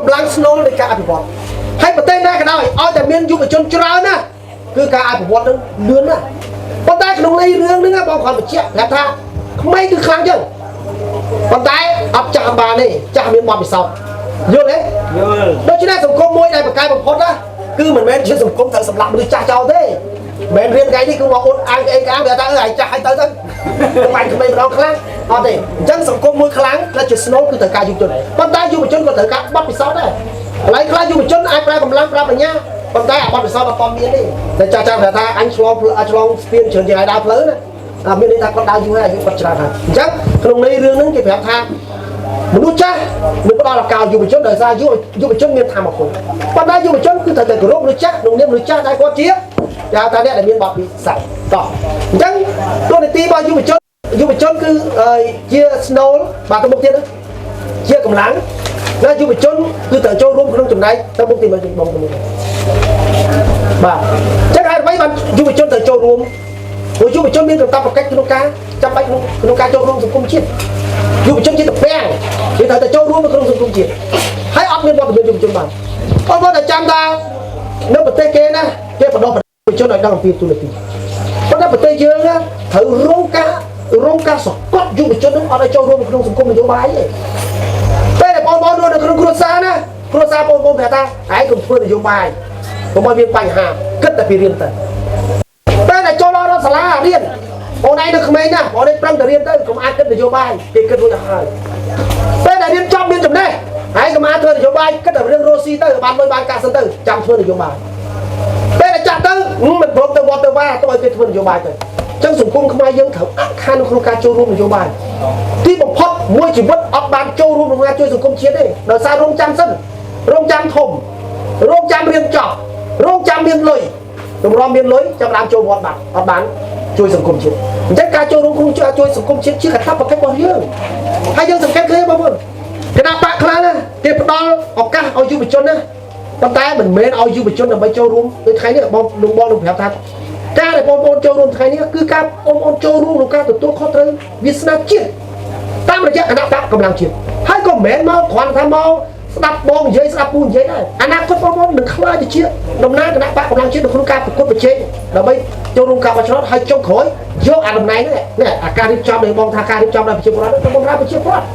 កម្លាំងស្នូលនៃការអភិវឌ្ឍហើយប្រទេសណាក៏ដោយឲ្យតែមានយុវជនច្រើនណាគឺការអភិវឌ្ឍនឹងលឿនណាស់ប៉ុន្តែក្នុងន័យរឿងហ្នឹងបងគាត់បញ្ជាក់ប្រាប់ថាក្មេងគឺខ្លាំងចឹងប៉ុន្តែអត់ចាស់បានទេចាស់មានបទពិសោធន៍យល់ទេយល់ដូច្នេះសង្គមមួយដែលប្រកែកបំផុតណាគឺមិនមែនជាសង្គមត្រូវសម្លាប់មនុស្សចាស់ចោលទេមិនរៀនថ្ងៃនេះគឺមកអូនអាងអីកាងវាថាឲ្យចាស់ឲ្យទៅបាញ់ក្មេងម្ដងខ្លាំងអត់ទេអញ្ចឹងសង្គមមួយខ្លាំងដែលជាស្នូលគឺត្រូវការយុវជនប៉ុន្តែយុវជនក៏ត្រូវការបទពិសោធន៍ដែរឥឡូវខ្លះយុវជនអាចប្រើកម្លាំងប្រើបញ្ញាប៉ុន្តែអាបទពិសោធន៍អត់មានទេតែចាស់ចាស់ថាអញឆ្លងស្ពានច្រើនជាងឲ្យដើរផ្លូវណាមានន័យថាគាត់ដើរយូរហើយអាយុគាត់ច្រើនហើយអញ្ចឹងក្នុងន័យរឿងហ្នឹងគេប្រាប់ថាមនុស្សចាស់នឹងផ្ដល់ឱកាសយុវជនដោយសារយុវជនមានធម៌ពលប៉ុន្តែយុវជនគឺត្រូវតែគោរពមនុស្សចាស់ក្នុងនាមមនុស្សចាស់ដែលគាត់ជាហៅថាអ្នកដែលមានបទពិសោធន៍តោះអញ្ចឹងតួនាទីរបស់យុវជនគឺជាស្នូលបាទទៅមុខទៀតជាកម្លាំងและយុវជនគឺត្រូវចូលរួមក្នុងចំណែកទៅមុខទី1ទីបងបាទចឹងហេតុអ្វីបានយុវជនត្រូវចូលរួមព្រោះយុវជនមានកាតព្វកិច្ចក្នុងការចាំបាច់ក្នុងការចូលរួមសង្គមជាតិយុវជនជាតពាំងវាត្រូវតែចូលរួមនៅក្នុងសង្គមជាតិហើយអត់មានវត្តមានយុវជនបានបងប្អូនតែចាំថានៅប្រទេសគេណាគេបដោះយុវជនឲ្យដឹងអំពីទូនាទីប៉ុន្តែប្រទេសយើងណាត្រូវរងការសង្កត់យុវជននឹងអត់ឲ្យចូលរួមក្នុងសង្គមនយោបាយទេតែបងប្អូននៅក្នុងគ្រួសារណាគ្រួសារបងប្អូនប្រាប់ថាឯងកុំធ្វើនយោបាយកុំឲ្យមានបញ្ហាគិតតែពីរៀនទៅតែចូលដល់សាលារៀនបងឯងនៅក្មេងណាបងឯងប្រឹងតែរៀនទៅកុំអាចគិតនយោបាយគេគិតរួចទៅហើយតែរៀនចប់មានចំណេះហើយកុំអាចធ្វើនយោបាយគិតតែរឿងរស់ស៊ីទៅបានលុយបានកាក់សិនទៅចាំធ្វើនយោបាយតែចាស់ទៅមិនព្រមទៅវត្តទៅវាទៅឲ្យគេធ្វើនយោបាយទៅអញ្ចឹងសង្គមខ្មែរយើងត្រូវអខានក្នុងការចូលរួមនយោបាយទីបំផុតមួយជីវិតអត់បានចូលរួមក្នុងការជួយសង្គមជាតិទេដោយសាររងចាំសិនរងចាំធំរងចាំរៀនចប់រងចាំមានលុយតម្រាំមានលុយចាប់ដើមចូលវត្តបាត់អត់បានជួយសង្គមជាតិអញ្ចឹងការចូលរួមក្នុងជួយសង្គមជាតិជាកាតព្វកិច្ចរបស់យើងហើយយើងសង្កេតឃើញបងប្អូនគណៈបកខ្លះណាគេផ្ដល់ឱកាសឲ្យយុវជនណាប៉ុន្តែមិនមែនឲ្យយុវជនដើម្បីចូលរួមដូចថ្ងៃនេះបងនឹងប្រាប់ថាការដែលបងប្អូនចូលរួមថ្ងៃនេះគឺការបងប្អូនចូលរួមក្នុងការទទួលខុសត្រូវវាសនាជាតិតាមរយៈគណៈបកកម្លាំងជាតិហើយក៏មិនមែនមកគ្រាន់ថាមកស្ដាប់បងនិយាយស្ដាប់ពូនិយាយដែរអនាគតបងប្អូននឹងខ្លាចទៅជាតំណាងគណៈបកកម្លាំងជាតិនៅក្នុងការប្រកួតប្រជែងដើម្បីចូលរួមការបោះឆ្នោតហើយចុងក្រោយយកអាតំណែងនេះអាការរៀបចំនៃបងថាការរៀបចំដោយប្រជាពលរដ្ឋទៅបម្រើប្រជាពលរដ្ឋ